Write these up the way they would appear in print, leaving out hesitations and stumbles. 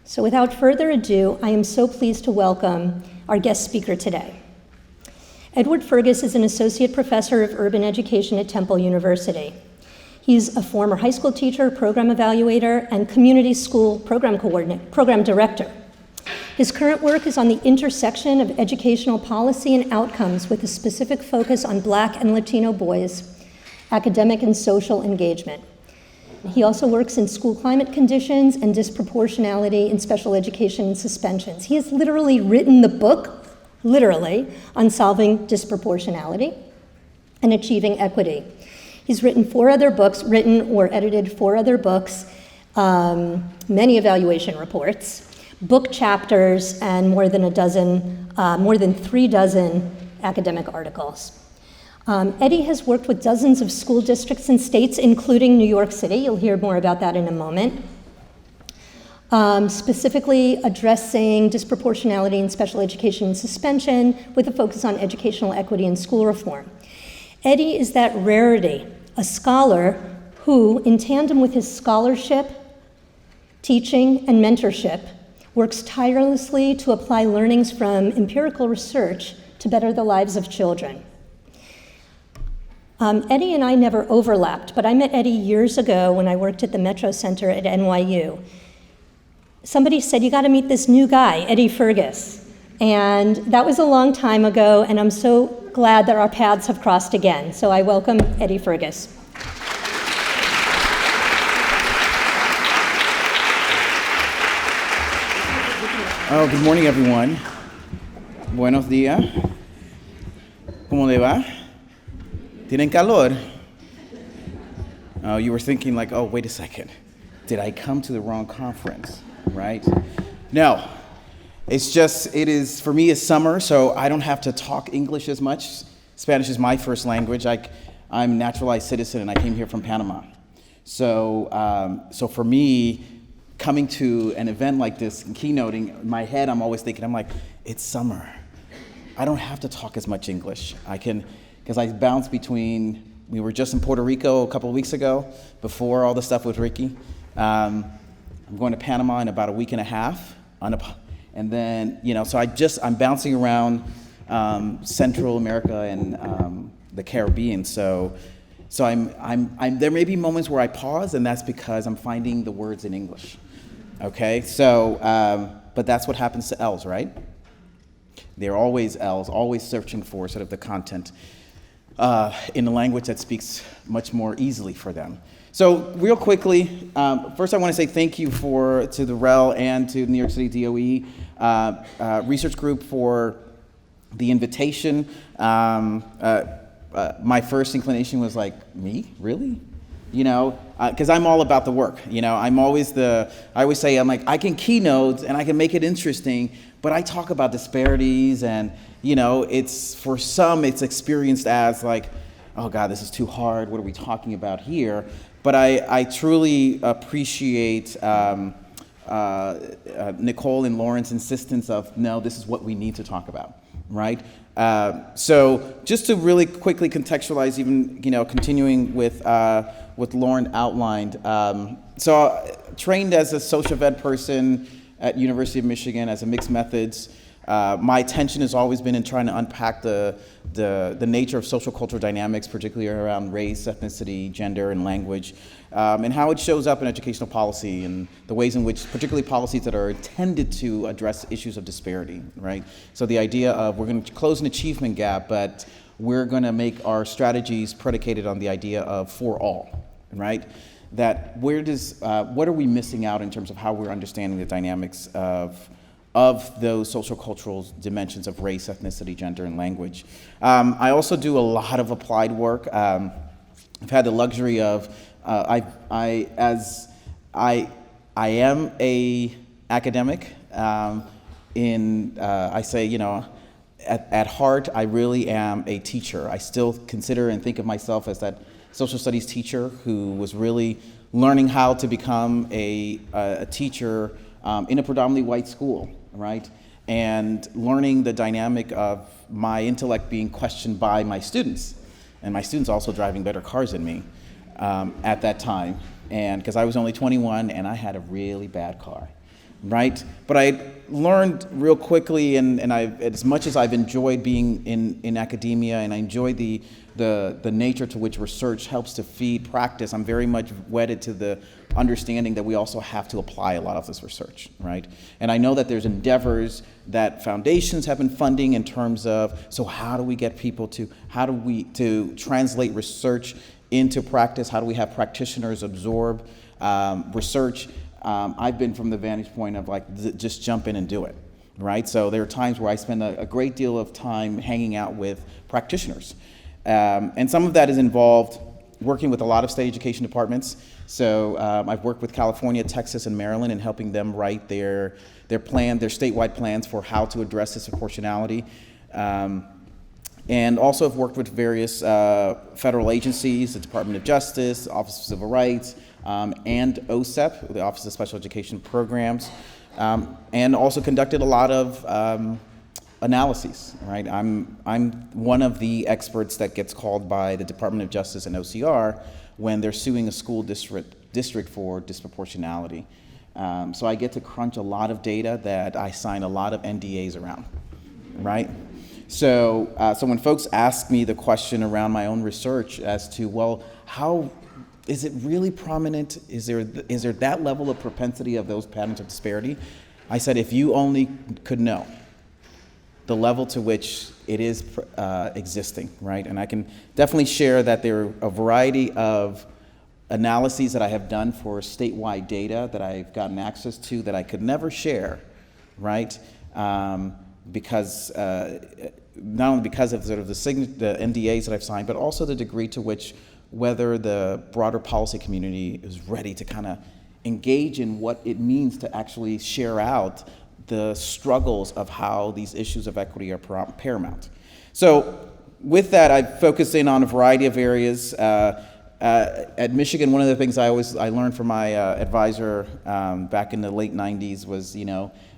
So without further ado, I am so pleased to welcome our guest speaker today. Edward Fergus is an associate professor of urban education at Temple University. He's a former high school teacher, program evaluator, and community school program director. His current work is on the intersection of educational policy and outcomes with a specific focus on Black and Latino boys, academic and social engagement. He also works in school climate conditions and disproportionality in special education and suspensions. He has literally written the book, on solving disproportionality and achieving equity. He's written or edited 4 other books, many evaluation reports, book chapters, and more than 3 dozen academic articles. Eddie has worked with dozens of school districts and states, including New York City. You'll hear more about that in a moment. Specifically addressing disproportionality in special education and suspension with a focus on educational equity and school reform. Eddie is that rarity, a scholar who, in tandem with his scholarship, teaching, and mentorship, works tirelessly to apply learnings from empirical research to better the lives of children. Eddie and I never overlapped, but I met Eddie years ago when I worked at the Metro Center at NYU. Somebody said, "You gotta meet this new guy, Eddie Fergus." And that was a long time ago, and I'm so glad that our paths have crossed again. So I welcome Eddie Fergus. Oh, good morning, everyone. Buenos días. ¿Cómo le va? ¿Tienen calor? Oh, you were thinking like, oh, wait a second. Did I come to the wrong conference, right? No. For me, it's summer, so I don't have to talk English as much. Spanish is my first language. I'm a naturalized citizen, and I came here from Panama. So for me, coming to an event like this, keynoting, in my head, I'm always thinking, it's summer. I don't have to talk as much English. Because I bounce between, we were just in Puerto Rico a couple of weeks ago, before all the stuff with Ricky. I'm going to Panama in about a week and a half, and then, so I'm bouncing around Central America and the Caribbean. So there may be moments where I pause, and that's because I'm finding the words in English. Okay, but that's what happens to L's, right? They're always L's, always searching for sort of the content in a language that speaks much more easily for them. So real quickly, first I want to say thank you to the REL and to the New York City DOE research group for the invitation. My first inclination was like, me? Really? Because I'm all about the work. I always say, I can keynote and I can make it interesting, but I talk about disparities and, for some it's experienced as like, oh God, this is too hard. What are we talking about here? But I truly appreciate Nicole and Lauren's insistence of, no, this is what we need to talk about, right? So just to really quickly contextualize, even, continuing with what Lauren outlined. So trained as a social ed person at University of Michigan as a mixed methods. My attention has always been in trying to unpack the nature of social cultural dynamics, particularly around race, ethnicity, gender, and language, and how it shows up in educational policy and the ways in which, particularly policies that are intended to address issues of disparity, right? So the idea of we're going to close an achievement gap, but we're going to make our strategies predicated on the idea of for all, right? That what are we missing out in terms of how we're understanding the dynamics of those social cultural dimensions of race, ethnicity, gender, and language. I also do a lot of applied work. I've had the luxury of, I am a academic. I say, at heart, I really am a teacher. I still consider and think of myself as that social studies teacher who was really learning how to become a teacher in a predominantly white school, right? And learning the dynamic of my intellect being questioned by my students, and my students also driving better cars than me at that time. And because I was only 21 and I had a really bad car, right? But I learned real quickly, and as much as I've enjoyed being in academia, and I enjoy the nature to which research helps to feed practice, I'm very much wedded to the understanding that we also have to apply a lot of this research, right? And I know that there's endeavors that foundations have been funding in terms of, so how do we get people to translate research into practice? How do we have practitioners absorb research? I've been from the vantage point of like, just jump in and do it, right? So there are times where I spend a great deal of time hanging out with practitioners. And some of that is involved working with a lot of state education departments. So I've worked with California, Texas, and Maryland in helping them write their statewide plans for how to address disproportionality. And also have worked with various federal agencies, the Department of Justice, Office of Civil Rights, and OSEP, the Office of Special Education Programs, and also conducted a lot of analyses, right? I'm one of the experts that gets called by the Department of Justice and OCR when they're suing a school district for disproportionality. So I get to crunch a lot of data that I sign a lot of NDAs around, right? So when folks ask me the question around my own research as to, well, how is it really prominent? Is there that level of propensity of those patterns of disparity? I said, if you only could know the level to which it is existing, right? And I can definitely share that there are a variety of analyses that I have done for statewide data that I've gotten access to that I could never share, right? Because not only because of sort of the NDAs that I've signed, but also the degree to which whether the broader policy community is ready to kind of engage in what it means to actually share out the struggles of how these issues of equity are paramount. So with that, I focused in on a variety of areas. At Michigan, one of the things I learned from my advisor back in the late 90s was,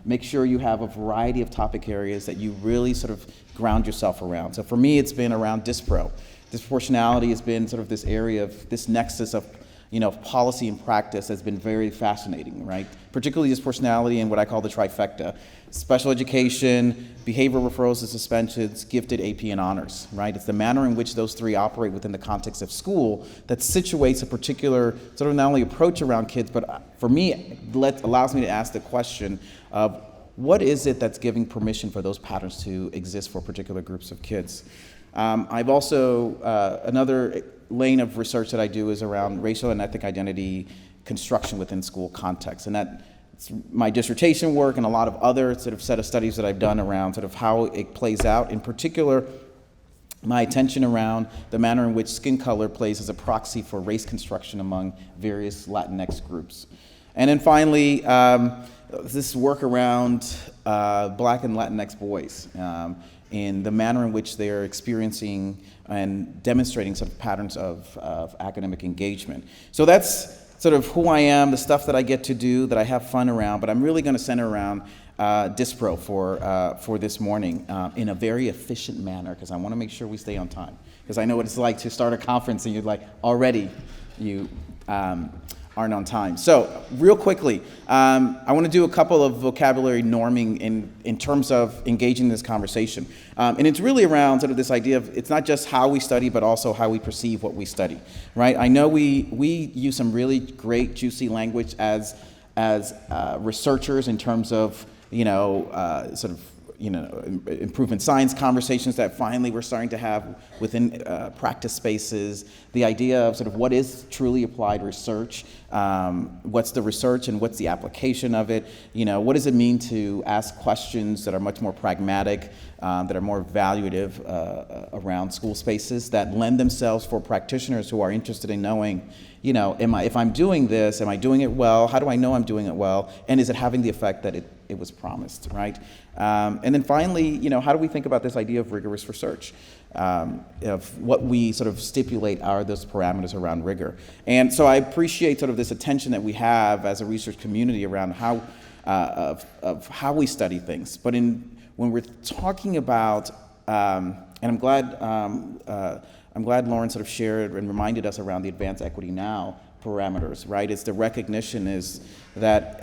make sure you have a variety of topic areas that you really sort of ground yourself around. So for me, it's been around dispro. Disproportionality has been sort of this area of this nexus of policy and practice has been very fascinating, right? Particularly disproportionality and what I call the trifecta: special education, behavioral referrals and suspensions, gifted, AP, and honors, right? It's the manner in which those three operate within the context of school that situates a particular sort of not only approach around kids, but for me, allows me to ask the question of what is it that's giving permission for those patterns to exist for particular groups of kids? I've also, another lane of research that I do is around racial and ethnic identity construction within school context. And that's my dissertation work and a lot of other sort of set of studies that I've done around sort of how it plays out. In particular, my attention around the manner in which skin color plays as a proxy for race construction among various Latinx groups. And then finally, this work around Black and Latinx boys. In the manner in which they're experiencing and demonstrating sort of patterns of academic engagement. So that's sort of who I am, the stuff that I get to do, that I have fun around, but I'm really going to center around Dispro for this morning in a very efficient manner, because I want to make sure we stay on time. Because I know what it's like to start a conference and you're like, already you aren't on time. So real quickly, I want to do a couple of vocabulary norming in terms of engaging in this conversation. And it's really around sort of this idea of it's not just how we study, but also how we perceive what we study, right? I know we use some really great, juicy language as researchers in terms of, sort of, improvement science conversations that finally we're starting to have within practice spaces, the idea of sort of what is truly applied research, what's the research and what's the application of it, what does it mean to ask questions that are much more pragmatic, that are more evaluative around school spaces, that lend themselves for practitioners who are interested in knowing, if I'm doing this, am I doing it well? How do I know I'm doing it well? And is it having the effect that it was promised, right? And then finally, how do we think about this idea of rigorous research? Of what we sort of stipulate are those parameters around rigor. And so I appreciate sort of this attention that we have as a research community around how of how we study things. But when we're talking about, and I'm glad Lauren sort of shared and reminded us around the Advanced Equity Now parameters, right? It's the recognition is that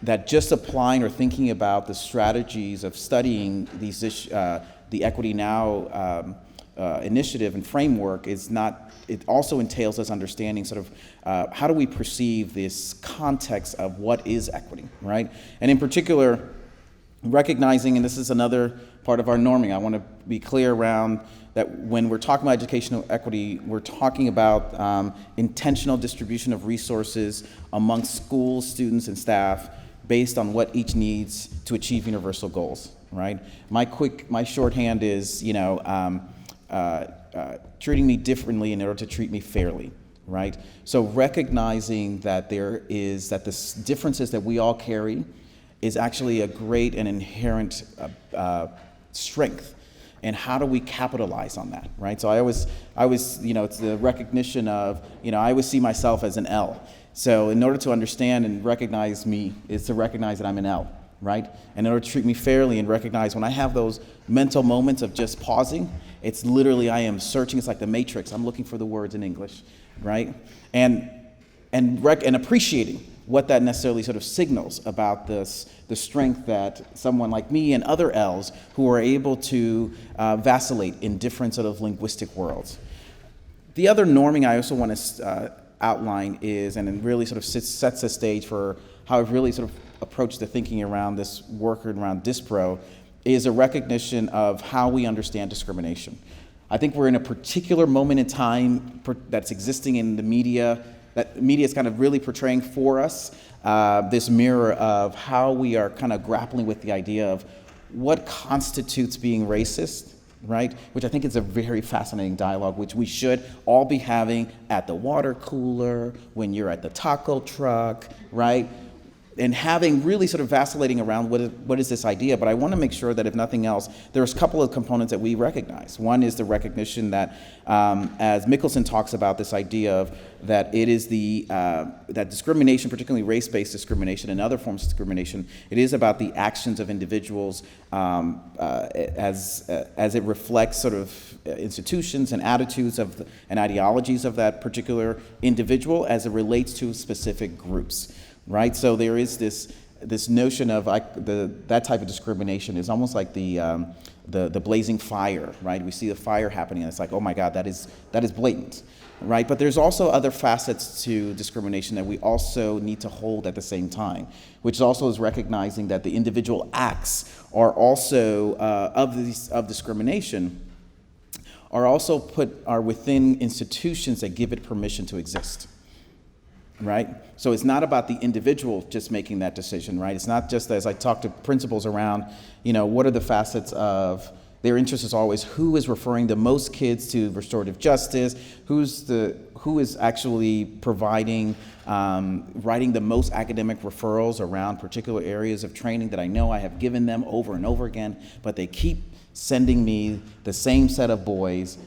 that just applying or thinking about the strategies of studying these the Equity Now initiative and framework is not, it also entails us understanding sort of how do we perceive this context of what is equity, right? And in particular, recognizing, and this is another part of our norming, I want to be clear around that when we're talking about educational equity, we're talking about intentional distribution of resources amongst schools, students, and staff based on what each needs to achieve universal goals, right? My shorthand is, treating me differently in order to treat me fairly, right? So recognizing that that the differences that we all carry is actually a great and inherent strength. And how do we capitalize on that, right? So I always, it's the recognition of, I always see myself as an L. So in order to understand and recognize me is to recognize that I'm an L, right? And in order to treat me fairly and recognize when I have those mental moments of just pausing, it's literally I am searching. It's like the Matrix. I'm looking for the words in English, right? And appreciating what that necessarily sort of signals about the strength that someone like me and other L's who are able to vacillate in different sort of linguistic worlds. The other norming I also want to outline is, and it really sort of sets the stage for how I've really sort of approached the thinking around this work around dispro, is a recognition of how we understand discrimination. I think we're in a particular moment in time that's existing in the media, that the media is kind of really portraying for us this mirror of how we are kind of grappling with the idea of what constitutes being racist, right? Which I think is a very fascinating dialogue, which we should all be having at the water cooler, when you're at the taco truck, right? And having really sort of vacillating around what is this idea, but I want to make sure that if nothing else, there's a couple of components that we recognize. One is the recognition that, as Mickelson talks about this idea of that it is that discrimination, particularly race-based discrimination and other forms of discrimination, it is about the actions of individuals as it reflects sort of institutions and attitudes and ideologies of that particular individual as it relates to specific groups. Right, so there is this notion of that type of discrimination is almost like the blazing fire, right? We see the fire happening, and it's like, oh my God, that is blatant, right? But there's also other facets to discrimination that we also need to hold at the same time, which also is recognizing that the individual acts are also of discrimination are within institutions that give it permission to exist. Right? So it's not about the individual just making that decision, right? It's not just as I talk to principals around, what are the facets of their interest is always who is referring the most kids to restorative justice, who is actually providing, writing the most academic referrals around particular areas of training that I know I have given them over and over again, but they keep sending me the same set of boys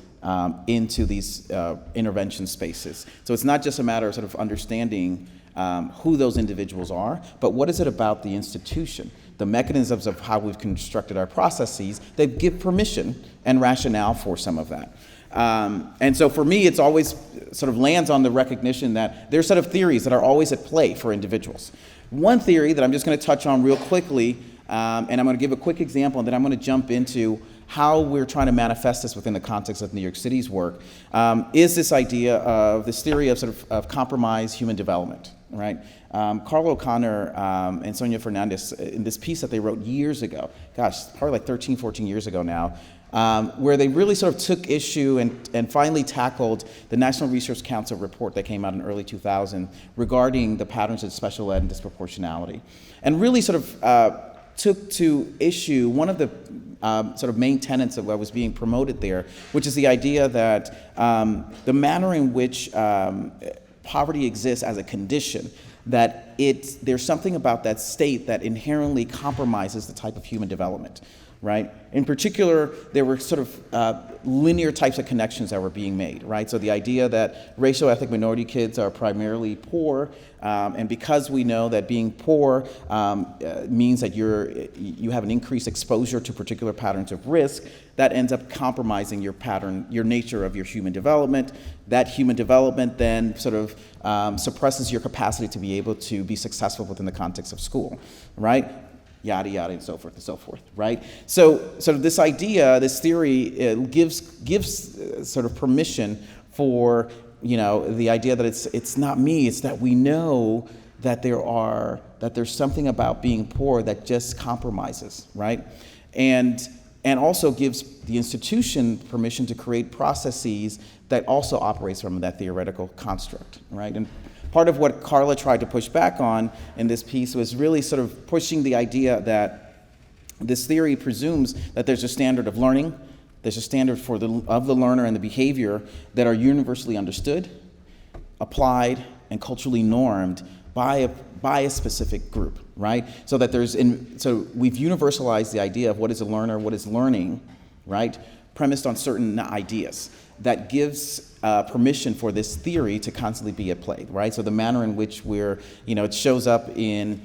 into these intervention spaces. So it's not just a matter of sort of understanding who those individuals are, but what is it about the institution, the mechanisms of how we've constructed our processes that give permission and rationale for some of that. And so for me, it's always sort of lands on the recognition that there's sort of theories that are always at play for individuals. One theory that I'm just going to touch on real quickly, and I'm going to give a quick example, and then I'm going to jump into how we're trying to manifest this within the context of New York City's work, is this idea of this theory of sort of compromised human development, right? Carl O'Connor and Sonia Fernandez, in this piece that they wrote years ago, gosh, probably like 13, 14 years ago now, where they really sort of took issue and finally tackled the National Research Council report that came out in early 2000 regarding the patterns of special ed and disproportionality. And really sort of took to issue one of the sort of main tenets of what was being promoted there, which is the idea that the manner in which poverty exists as a condition, that there's something about that state that inherently compromises the type of human development, right? In particular, there were sort of linear types of connections that were being made, right? So the idea that racial ethnic minority kids are primarily poor, and because we know that being poor means that you have an increased exposure to particular patterns of risk, that ends up compromising your nature of your human development. That human development then sort of suppresses your capacity to be able to be successful within the context of school, right? Yada, yada, and so forth, right? So this idea, this theory, it gives sort of permission for, the idea that it's not me, it's that we know that there's something about being poor that just compromises, right? And also gives the institution permission to create processes that also operates from that theoretical construct, right? And part of what Carla tried to push back on in this piece was really sort of pushing the idea that this theory presumes that there's a standard of learning, there's a standard of the learner and the behavior that are universally understood, applied, and culturally normed by a specific group, right? So that so we've universalized the idea of what is a learner, what is learning, right? Premised on certain ideas that gives permission for this theory to constantly be at play, right? So the manner in which it shows up in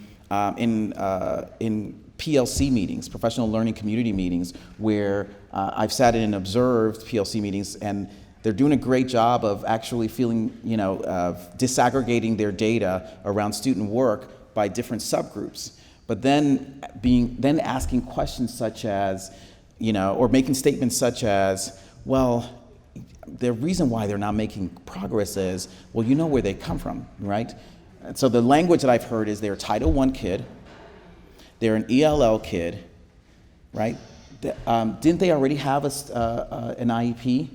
PLC meetings, professional learning community meetings, where I've sat in and observed PLC meetings, and they're doing a great job of actually of disaggregating their data around student work by different subgroups, but then asking questions such as, or making statements such as, well, the reason why they're not making progress is, well, you know where they come from, right? And so the language that I've heard is they're a Title I kid, they're an ELL kid, right? Didn't they already have an IEP?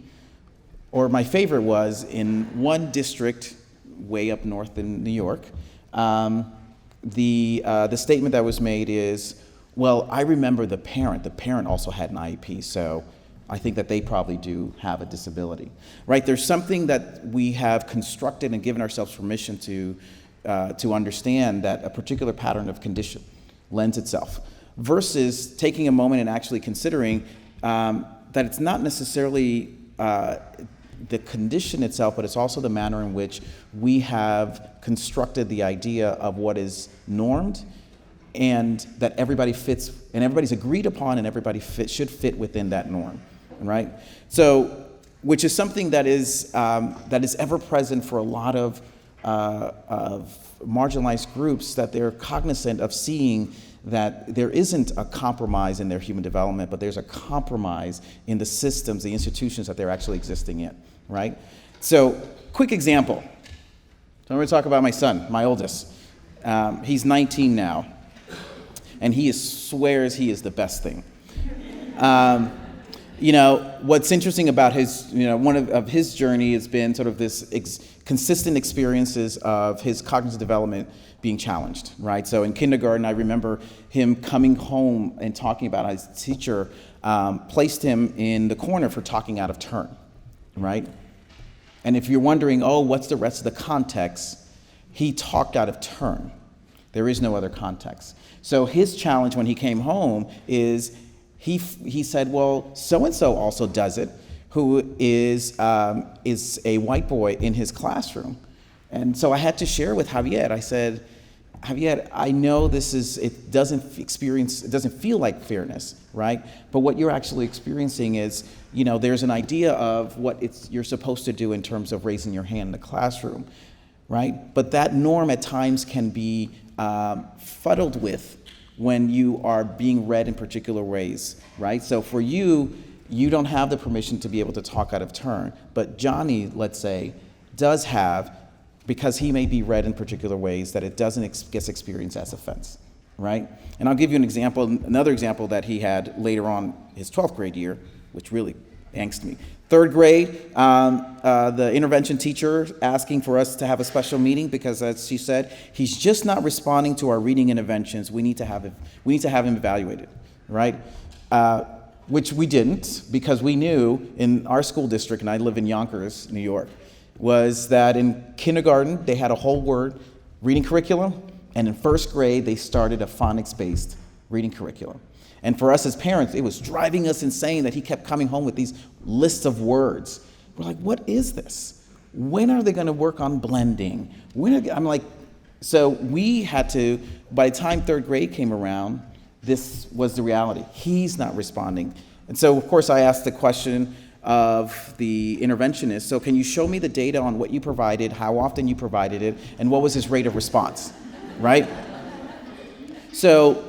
Or my favorite was in one district way up north in New York, the statement that was made is, well, I remember the parent also had an IEP, so I think that they probably do have a disability, right? There's something that we have constructed and given ourselves permission to understand that a particular pattern of condition lends itself, versus taking a moment and actually considering that it's not necessarily the condition itself, but it's also the manner in which we have constructed the idea of what is normed, and that everybody fits, and everybody's agreed upon, and everybody should fit within that norm, right? So, which is something that is ever present for a lot of marginalized groups, that they're cognizant of seeing that there isn't a compromise in their human development, but there's a compromise in the systems, the institutions that they're actually existing in, right? So, quick example. So I'm going to talk about my son, my oldest. He's 19 now, and he swears he is the best thing. What's interesting about his, one of his journey has been sort of this consistent experiences of his cognitive development being challenged, right? So in kindergarten, I remember him coming home and talking about how his teacher placed him in the corner for talking out of turn, right? And if you're wondering, what's the rest of the context? He talked out of turn. There is no other context. So his challenge when he came home is he said, well, so-and-so also does it, who is a white boy in his classroom. And so I had to share with Javier. I said, Javier, I know it doesn't feel like fairness, right? But what you're actually experiencing is, there's an idea of what you're supposed to do in terms of raising your hand in the classroom, right? But that norm at times can be fuddled with when you are being read in particular ways, right? So for you don't have the permission to be able to talk out of turn. But Johnny, let's say, does have, because he may be read in particular ways, that it doesn't get experienced as offense, right? And I'll give you another example that he had later on his 12th grade year, which really angsted me. 3rd grade, the intervention teacher asking for us to have a special meeting because, as she said, he's just not responding to our reading interventions. We need to have him evaluated, right? Which we didn't, because we knew in our school district, and I live in Yonkers, New York, was that in kindergarten they had a whole word reading curriculum, and in 1st grade they started a phonics-based reading curriculum. And for us as parents, it was driving us insane that he kept coming home with these lists of words. We're like, what is this? When are they going to work on blending? I'm like, so we had to, by the time third grade came around, this was the reality. He's not responding. And so, of course, I asked the question of the interventionist, so can you show me the data on what you provided, how often you provided it, and what was his rate of response, right? So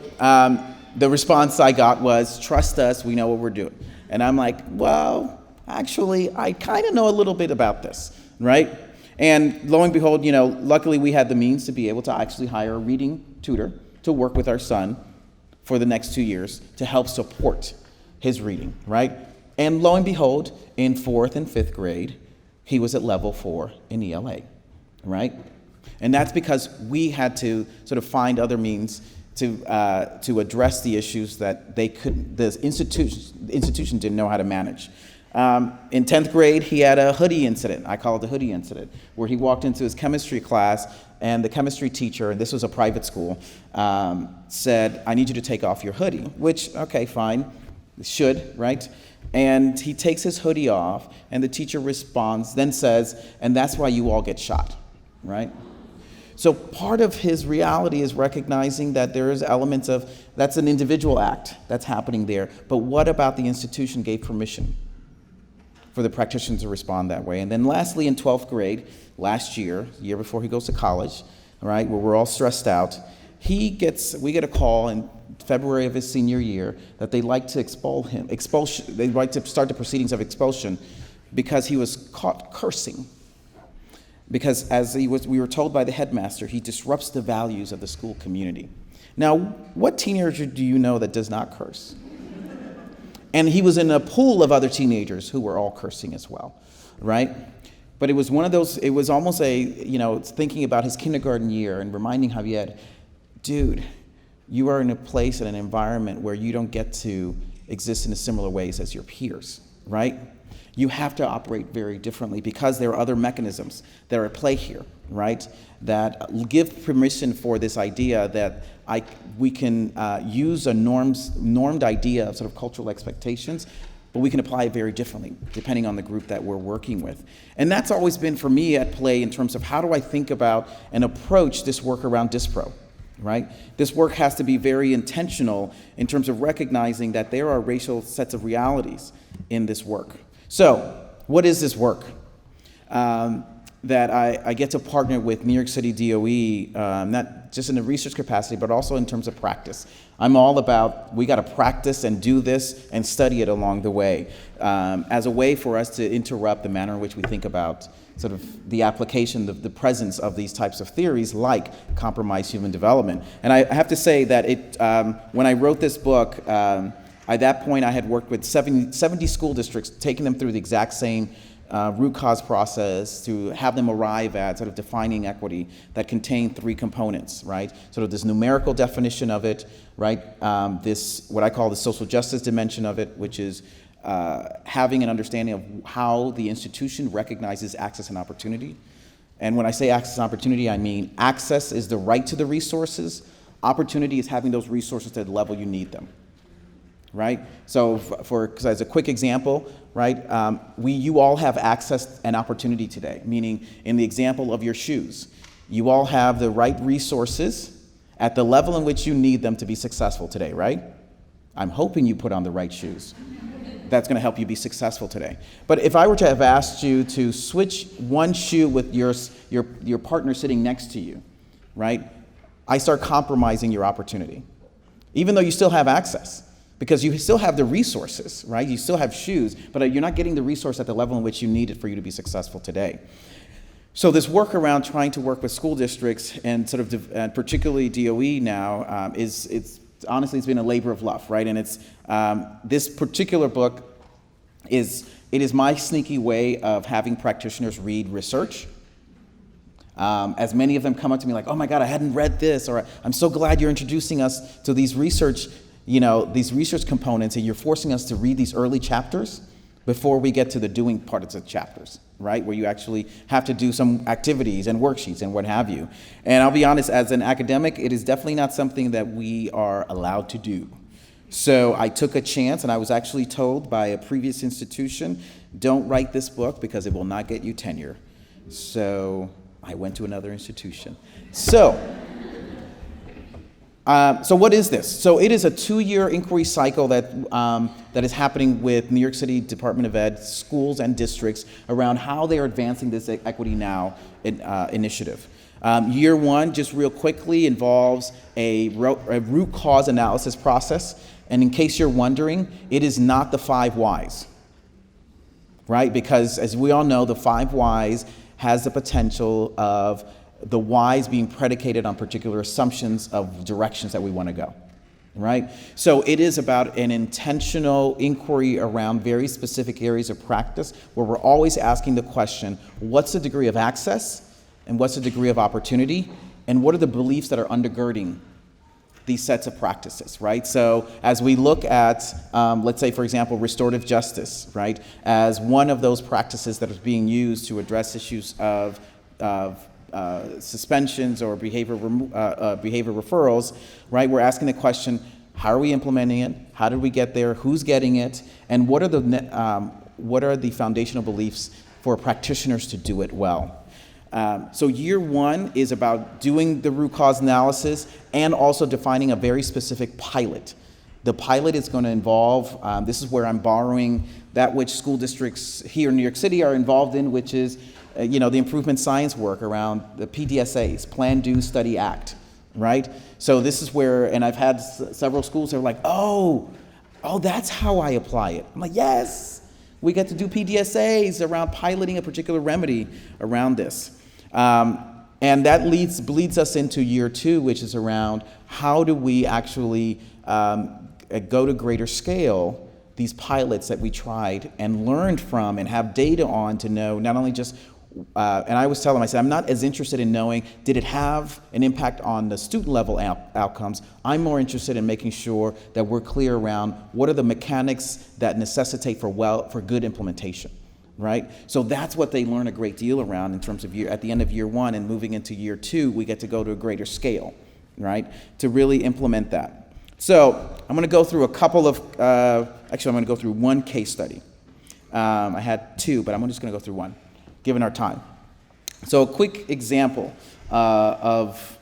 the response I got was, trust us, we know what we're doing. And I'm like, well, actually, I kind of know a little bit about this, right? And lo and behold, luckily we had the means to be able to actually hire a reading tutor to work with our son for the next 2 years to help support his reading, right? And lo and behold, in 4th and 5th grade, he was at level 4 in ELA, right? And that's because we had to sort of find other means to address the issues that the institution didn't know how to manage. In 10th grade, he had a hoodie incident. I call it the hoodie incident, where he walked into his chemistry class and the chemistry teacher, and this was a private school, said, I need you to take off your hoodie, which, okay, fine, should, right? And he takes his hoodie off, and the teacher responds, then says, and that's why you all get shot, right? So part of his reality is recognizing that there is elements of, that's an individual act that's happening there, but what about the institution gave permission for the practitioner to respond that way? And then lastly, in 12th grade, last year, the year before he goes to college, right, where we're all stressed out, we get a call in February of his senior year that they'd like to they'd like to start the proceedings of expulsion because he was caught cursing. Because we were told by the headmaster, he disrupts the values of the school community. Now, what teenager do you know that does not curse? And he was in a pool of other teenagers who were all cursing as well, right? But it was one of those, it was almost thinking about his kindergarten year and reminding Javier, dude, you are in a place and an environment where you don't get to exist in similar ways as your peers, right? You have to operate very differently because there are other mechanisms that are at play here, right? That give permission for this idea that we can use a normed idea of sort of cultural expectations, but we can apply it very differently depending on the group that we're working with. And that's always been for me at play in terms of how do I think about and approach this work around dispro, right? This work has to be very intentional in terms of recognizing that there are racial sets of realities in this work. So, what is this work that I get to partner with New York City DOE, not just in a research capacity, but also in terms of practice? I'm all about, we got to practice and do this and study it along the way as a way for us to interrupt the manner in which we think about sort of the application, the presence of these types of theories like compromised human development. And I have to say that when I wrote this book, at that point, I had worked with 70 school districts, taking them through the exact same root cause process to have them arrive at sort of defining equity that contained 3 components, right? Sort of this numerical definition of it, right? This, what I call the social justice dimension of it, which is having an understanding of how the institution recognizes access and opportunity. And when I say access and opportunity, I mean access is the right to the resources. Opportunity is having those resources at the level you need them. Right? So as a quick example, right, you all have access and opportunity today, meaning in the example of your shoes, you all have the right resources at the level in which you need them to be successful today, right? I'm hoping you put on the right shoes. That's going to help you be successful today. But if I were to have asked you to switch one shoe with your partner sitting next to you, right, I start compromising your opportunity, even though you still have access. Because you still have the resources, right? You still have shoes, but you're not getting the resource at the level in which you need it for you to be successful today. So this work around trying to work with school districts and sort of, and particularly DOE now, it's honestly, it's been a labor of love, right? And it's, this particular book is my sneaky way of having practitioners read research. As many of them come up to me like, oh my God, I hadn't read this, or I'm so glad you're introducing us to these research components, and you're forcing us to read these early chapters before we get to the doing part of the chapters, right? Where you actually have to do some activities and worksheets and what have you. And I'll be honest, as an academic, it is definitely not something that we are allowed to do. So I took a chance, and I was actually told by a previous institution, don't write this book because it will not get you tenure. So I went to another institution. So what is this? So it is a 2-year inquiry cycle that is happening with New York City Department of Ed, schools and districts around how they are advancing this Equity Now initiative. Year 1, just real quickly, involves a root cause analysis process. And in case you're wondering, it is not the 5 whys, right? Because as we all know, the 5 whys has the potential of the whys being predicated on particular assumptions of directions that we want to go, right? So it is about an intentional inquiry around very specific areas of practice where we're always asking the question, what's the degree of access and what's the degree of opportunity and what are the beliefs that are undergirding these sets of practices, right? So as we look at, let's say, for example, restorative justice, right, as one of those practices that is being used to address issues of suspensions or behavior referrals, right? We're asking the question, how are we implementing it? How did we get there? Who's getting it? And what are the foundational beliefs for practitioners to do it well? So year 1 is about doing the root cause analysis and also defining a very specific pilot. The pilot is going to involve, this is where I'm borrowing that which school districts here in New York City are involved in, which is the improvement science work around the PDSAs, Plan, Do, Study, Act, right? So this is where, and I've had several schools that are like, oh, that's how I apply it. I'm like, yes, we get to do PDSAs around piloting a particular remedy around this. And that bleeds us into year 2, which is around how do we actually go to greater scale these pilots that we tried and learned from and have data on to know not only just, and I was telling them, I said, I'm not as interested in knowing, did it have an impact on the student level outcomes? I'm more interested in making sure that we're clear around what are the mechanics that necessitate for good implementation, right? So that's what they learn a great deal around in terms of at the end of year 1 and moving into year 2, we get to go to a greater scale, right? To really implement that. So I'm going to go through a couple of, actually I'm going to go through one case study. I had 2, but I'm just going to go through one, given our time. So a quick example of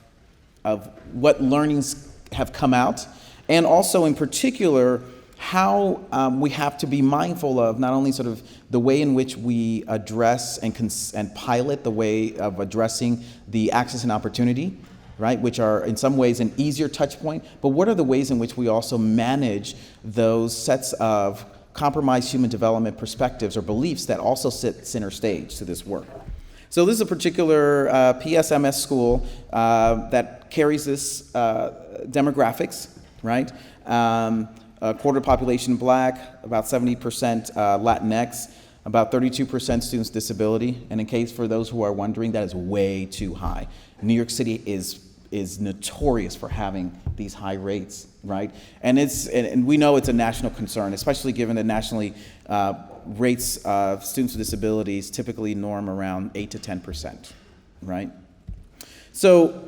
what learnings have come out, and also in particular, how we have to be mindful of not only sort of the way in which we address and pilot the way of addressing the access and opportunity, right, which are in some ways an easier touch point, but what are the ways in which we also manage those sets of compromised human development perspectives or beliefs that also sit center stage to this work. So this is a particular PSMS school that carries this demographics, right? A quarter population Black, about 70% Latinx, about 32% students with disability. And in case for those who are wondering, that is way too high. New York City is notorious for having these high rates, right? And we know it's a national concern, especially given that nationally rates of students with disabilities typically norm around 8 to 10%, right? So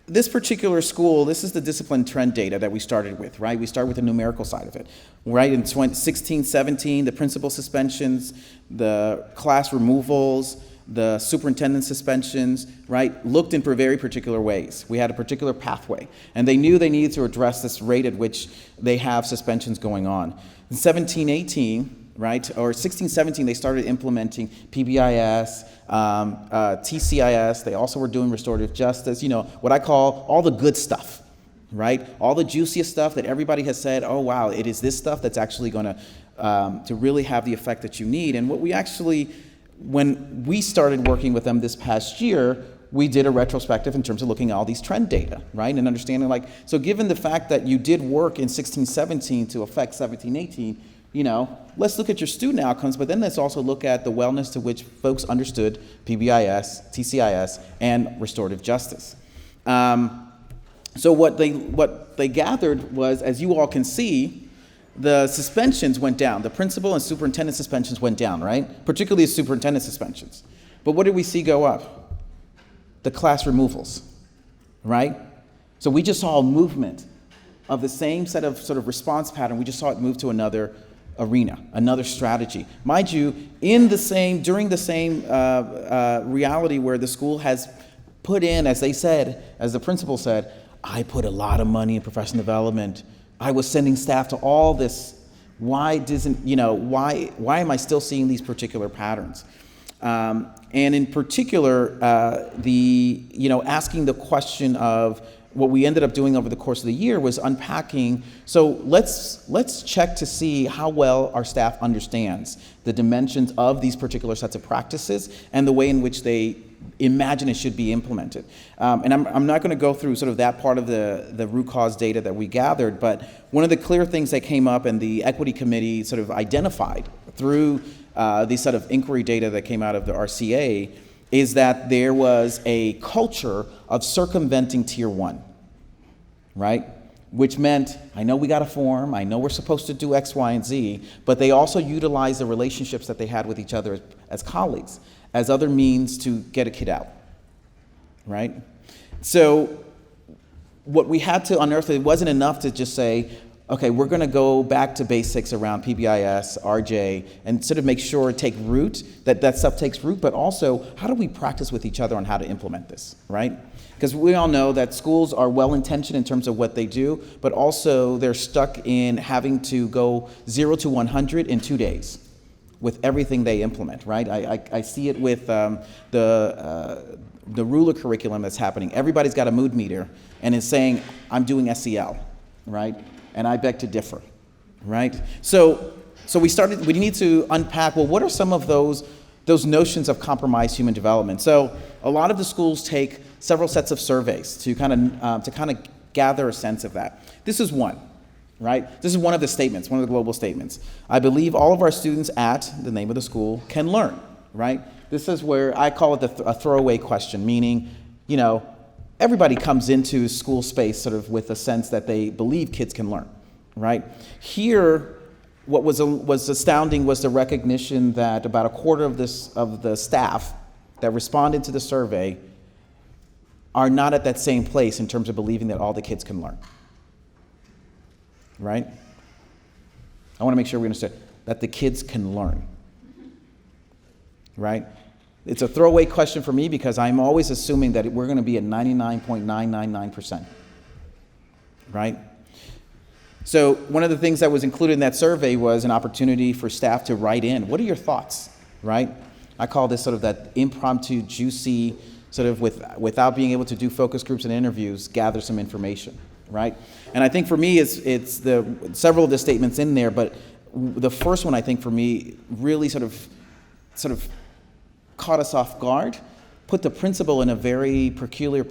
this particular school, this is the discipline trend data that we started with, right? We start with the numerical side of it, right? In 16-17, the principal suspensions, the class removals, the superintendent suspensions, right, looked in very particular ways. We had a particular pathway, and they knew they needed to address this rate at which they have suspensions going on. In 17-18, right, or 16-17, they started implementing PBIS, TCIS. They also were doing restorative justice, what I call all the good stuff, right? All the juiciest stuff that everybody has said, oh, wow, it is this stuff that's actually going to really have the effect that you need. And what we actually, when we started working with them this past year, we did a retrospective in terms of looking at all these trend data, right? And understanding so given the fact that you did work in 16-17 to affect 17-18, let's look at your student outcomes, but then let's also look at the wellness to which folks understood PBIS, TCIS, and restorative justice. So what they gathered was, as you all can see, the suspensions went down. The principal and superintendent suspensions went down, right? Particularly the superintendent suspensions. But what did we see go up? The class removals, right? So we just saw a movement of the same set of sort of response pattern. We just saw it move to another arena, another strategy. Mind you, during the same reality where the school has put in, as the principal said, I put a lot of money in professional development. I was sending staff to all this. Why am I still seeing these particular patterns? And in particular, asking the question of what we ended up doing over the course of the year was unpacking. So let's check to see how well our staff understands the dimensions of these particular sets of practices and the way in which they imagine it should be implemented. And I'm not going to go through sort of that part of the root cause data that we gathered, but one of the clear things that came up and the equity committee sort of identified through the set of inquiry data that came out of the RCA is that there was a culture of circumventing Tier 1, right? Which meant, I know we got a form, I know we're supposed to do X, Y, and Z, but they also utilized the relationships that they had with each other as colleagues, as other means to get a kid out, right? So what we had to unearth, it wasn't enough to just say, okay, we're going to go back to basics around PBIS, RJ, and sort of make sure take root, that stuff takes root, but also how do we practice with each other on how to implement this, right? Because we all know that schools are well-intentioned in terms of what they do, but also they're stuck in having to go 0 to 100 in 2 days with everything they implement, right? I see it with the ruler curriculum that's happening. Everybody's got a mood meter and is saying, I'm doing SEL, right? And I beg to differ, right? So we need to unpack, well, what are some of those notions of compromised human development? So a lot of the schools take several sets of surveys to kind of gather a sense of that. This is one, right? This is one of the statements, one of the global statements. I believe all of our students at the name of the school can learn, right? This is where I call it a throwaway question, meaning, everybody comes into school space sort of with a sense that they believe kids can learn, right? Here, what was astounding was the recognition that about a quarter of the staff that responded to the survey are not at that same place in terms of believing that all the kids can learn, right? I want to make sure we understand that the kids can learn, right? It's a throwaway question for me because I'm always assuming that we're going to be at 99.999%, right? So one of the things that was included in that survey was an opportunity for staff to write in, what are your thoughts, right? I call this sort of that impromptu, juicy, sort of without being able to do focus groups and interviews, gather some information, right? And I think for me, it's several of the statements in there, but the first one I think for me really sort of caught us off guard, put the principal in a very peculiar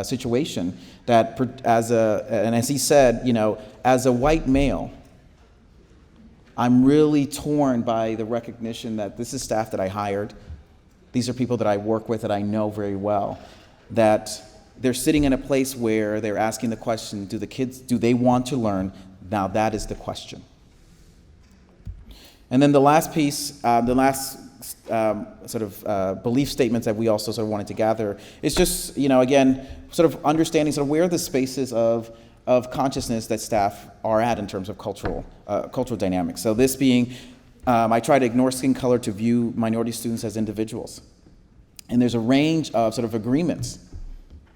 situation that, as he said, as a white male, I'm really torn by the recognition that this is staff that I hired. These are people that I work with that I know very well, that they're sitting in a place where they're asking the question, do they want to learn? Now that is the question. And then the last piece, belief statements that we also sort of wanted to gather is just, again, sort of understanding sort of where the spaces of consciousness that staff are at in terms of cultural dynamics. So this being, I try to ignore skin color to view minority students as individuals. And there's a range of sort of agreements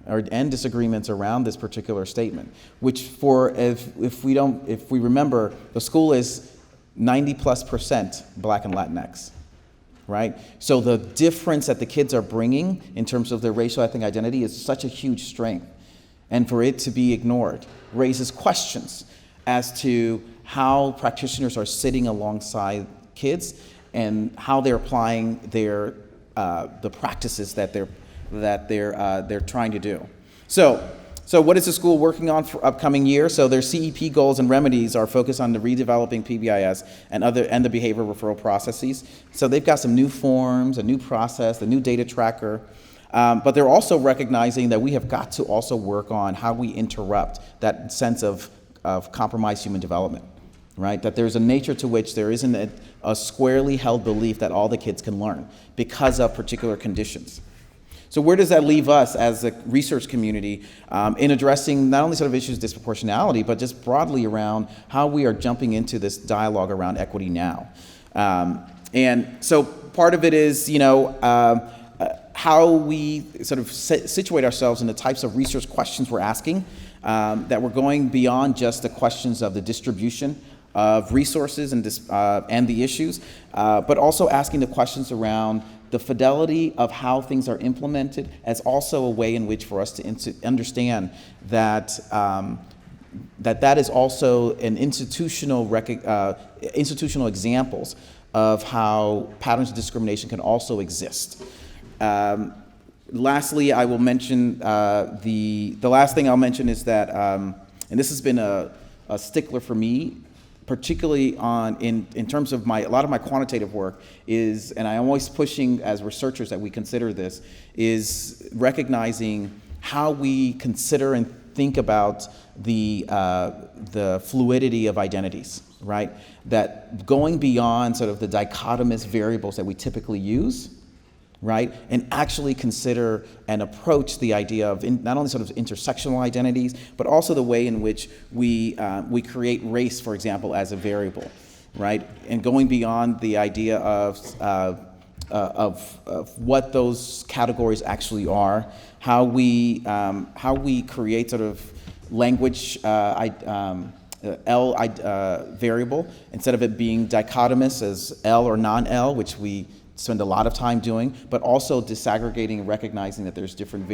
and disagreements around this particular statement, which if we remember, the school is 90+% Black and Latinx, right? So the difference that the kids are bringing in terms of their racial ethnic identity is such a huge strength. And for it to be ignored raises questions as to how practitioners are sitting alongside kids and how they're applying the practices that they're trying to do. So what is the school working on for upcoming year? So their CEP goals and remedies are focused on the redeveloping PBIS and the behavior referral processes. So they've got some new forms, a new process, the new data tracker. But they're also recognizing that we have got to also work on how we interrupt that sense of compromised human development, right? That there's a nature to which there isn't a squarely held belief that all the kids can learn because of particular conditions. So where does that leave us as a research community in addressing not only sort of issues of disproportionality, but just broadly around how we are jumping into this dialogue around equity now? And so part of it is, how we sort of situate ourselves in the types of research questions we're asking, that we're going beyond just the questions of the distribution of resources and the issues, but also asking the questions around the fidelity of how things are implemented as also a way in which for us to understand that that is also an institutional examples of how patterns of discrimination can also exist. Lastly, I will mention the last thing I'll mention is that, and this has been a stickler for me, particularly in terms of a lot of my quantitative work is, and I'm always pushing as researchers that we consider this, is recognizing how we consider and think about the fluidity of identities, right? That going beyond sort of the dichotomous variables that we typically use, right? And actually consider and approach the idea of not only sort of intersectional identities, but also the way in which we create race, for example, as a variable, right? And going beyond the idea of what those categories actually are, how we create sort of language variable instead of it being dichotomous as L or non-L, which we spend a lot of time doing, but also disaggregating and recognizing that there's different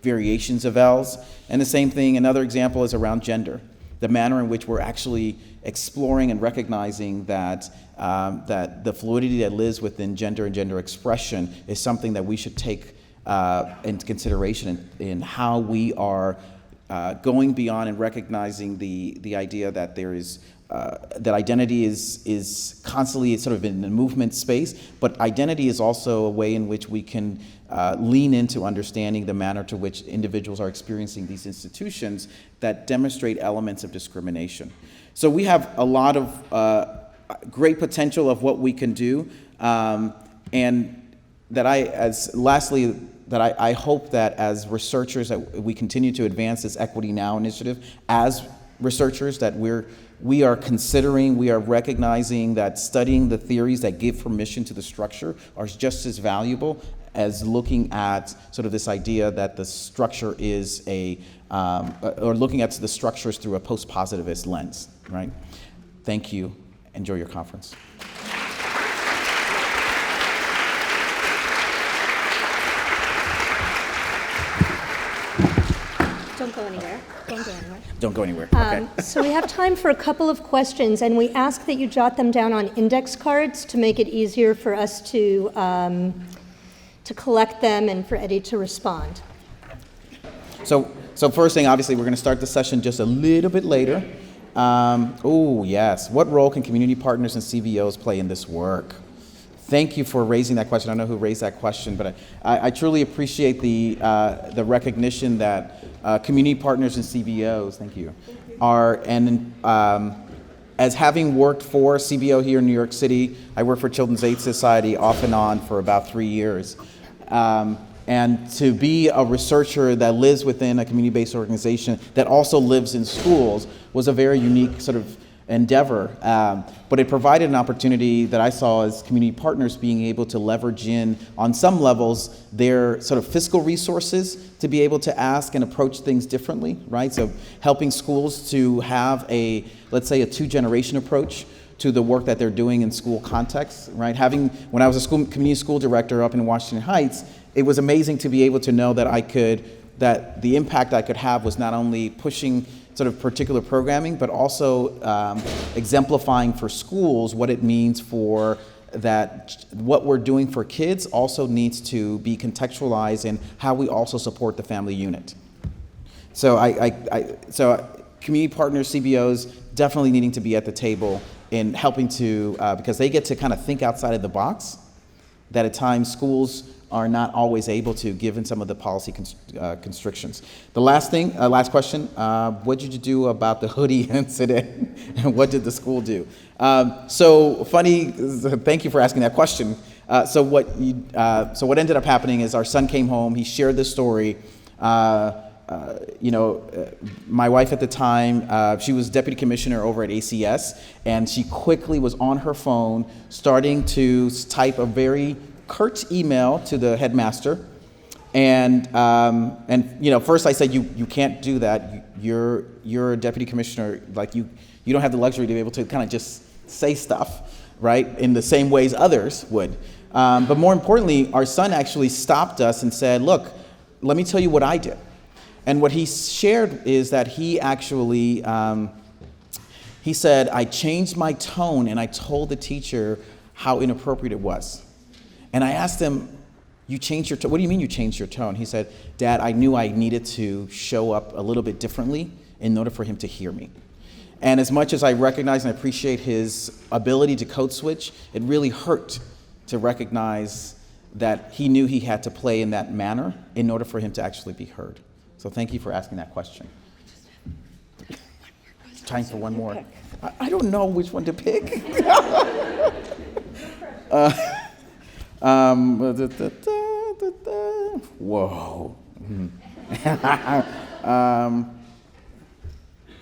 variations of L's. And the same thing, another example is around gender, the manner in which we're actually exploring and recognizing that that the fluidity that lives within gender and gender expression is something that we should take into consideration in how we are going beyond and recognizing the idea that there is that identity is constantly sort of in the movement space, but identity is also a way in which we can lean into understanding the manner to which individuals are experiencing these institutions that demonstrate elements of discrimination. So we have a lot of great potential of what we can do, and that I hope that as researchers that we continue to advance this Equity Now initiative as researchers, that we are considering, we are recognizing that studying the theories that give permission to the structure are just as valuable as looking at sort of this idea that the structure is or looking at the structures through a post-positivist lens, right? Thank you. Enjoy your conference. Don't go anywhere. Don't go anywhere. Don't go anywhere. Okay. So we have time for a couple of questions, and we ask that you jot them down on index cards to make it easier for us to collect them and for Eddie to respond. So first thing, obviously, we're going to start the session just a little bit later. Oh, yes. What role can community partners and CBOs play in this work? Thank you for raising that question. I don't know who raised that question, but I truly appreciate the recognition that community partners and CBOs, thank you, are, and as having worked for CBO here in New York City, I worked for Children's Aid Society off and on for about 3 years. And to be a researcher that lives within a community-based organization that also lives in schools was a very unique sort of endeavor, but it provided an opportunity that I saw as community partners being able to leverage in, on some levels, their sort of fiscal resources to be able to ask and approach things differently, right? So helping schools to have let's say a two-generation approach to the work that they're doing in school contexts, right? When I was a community school director up in Washington Heights, it was amazing to be able to know that the impact I could have was not only pushing sort of particular programming, but also exemplifying for schools what it means for that what we're doing for kids also needs to be contextualized in how we also support the family unit. So so community partners, CBOs, definitely needing to be at the table in helping to, because they get to kind of think outside of the box, that at times schools are not always able to, given some of the policy constrictions. The last question, what did you do about the hoodie incident, and what did the school do? So funny, thank you for asking that question. So what ended up happening is our son came home. He shared this story. My wife at the time, she was deputy commissioner over at ACS, and she quickly was on her phone starting to type a very curt email to the headmaster. And first I said, you can't do that. You're a deputy commissioner. Like you don't have the luxury to be able to kind of just say stuff, right, in the same ways others would. But more importantly, our son actually stopped us and said, look, let me tell you what I did. And what he shared is that he actually, he said, I changed my tone and I told the teacher how inappropriate it was. And I asked him, you changed your tone? What do you mean you changed your tone? He said, Dad, I knew I needed to show up a little bit differently in order for him to hear me. And as much as I recognize and appreciate his ability to code switch, it really hurt to recognize that he knew he had to play in that manner in order for him to actually be heard. So thank you for asking that question. Time for one more. I don't know which one to pick. Whoa.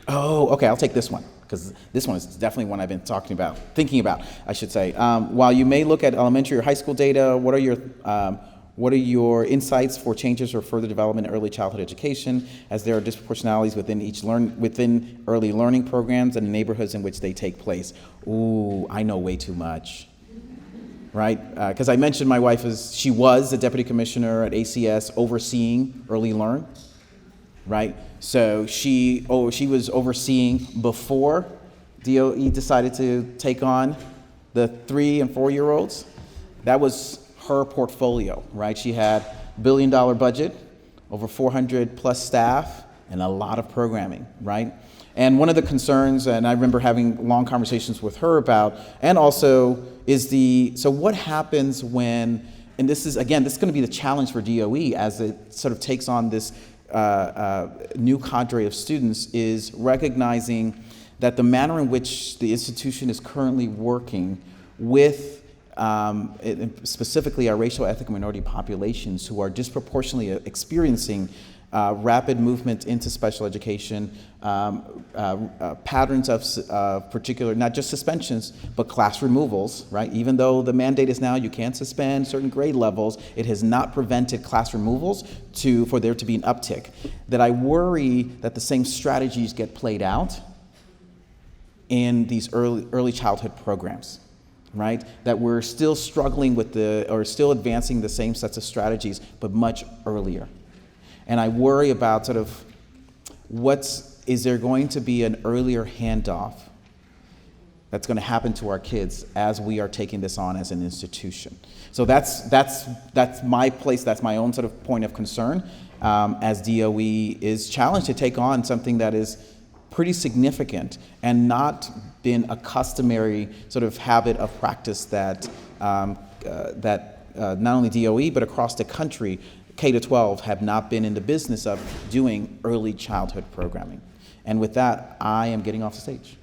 Okay, I'll take this one, because this one is definitely one I've been thinking about, I should say. While you may look at elementary or high school data, what are your insights for changes or further development in early childhood education, as there are disproportionalities within early learning programs and the neighborhoods in which they take place? Ooh, I know way too much, right? Because I mentioned my wife she was the deputy commissioner at ACS overseeing early learn, right? So she was overseeing before DOE decided to take on the 3 and 4 year olds. That was her portfolio, right? She had $1 billion budget, over 400 plus staff, and a lot of programming, right? And one of the concerns, and I remember having long conversations with her about, and also so what happens when, and this is going to be the challenge for DOE as it sort of takes on this new cadre of students, is recognizing that the manner in which the institution is currently working with specifically our racial, ethnic, and minority populations who are disproportionately experiencing rapid movement into special education, patterns of particular, not just suspensions, but class removals, right? Even though the mandate is now you can't suspend certain grade levels, it has not prevented class removals for there to be an uptick. That I worry that the same strategies get played out in these early childhood programs. Right? That we're still struggling or still advancing the same sets of strategies, but much earlier. And I worry about sort of is there going to be an earlier handoff that's going to happen to our kids as we are taking this on as an institution. So that's my place, that's my own sort of point of concern as DOE is challenged to take on something that is pretty significant and not been a customary sort of habit of practice that not only DOE but across the country, K-12 have not been in the business of doing early childhood programming. And with that, I am getting off the stage.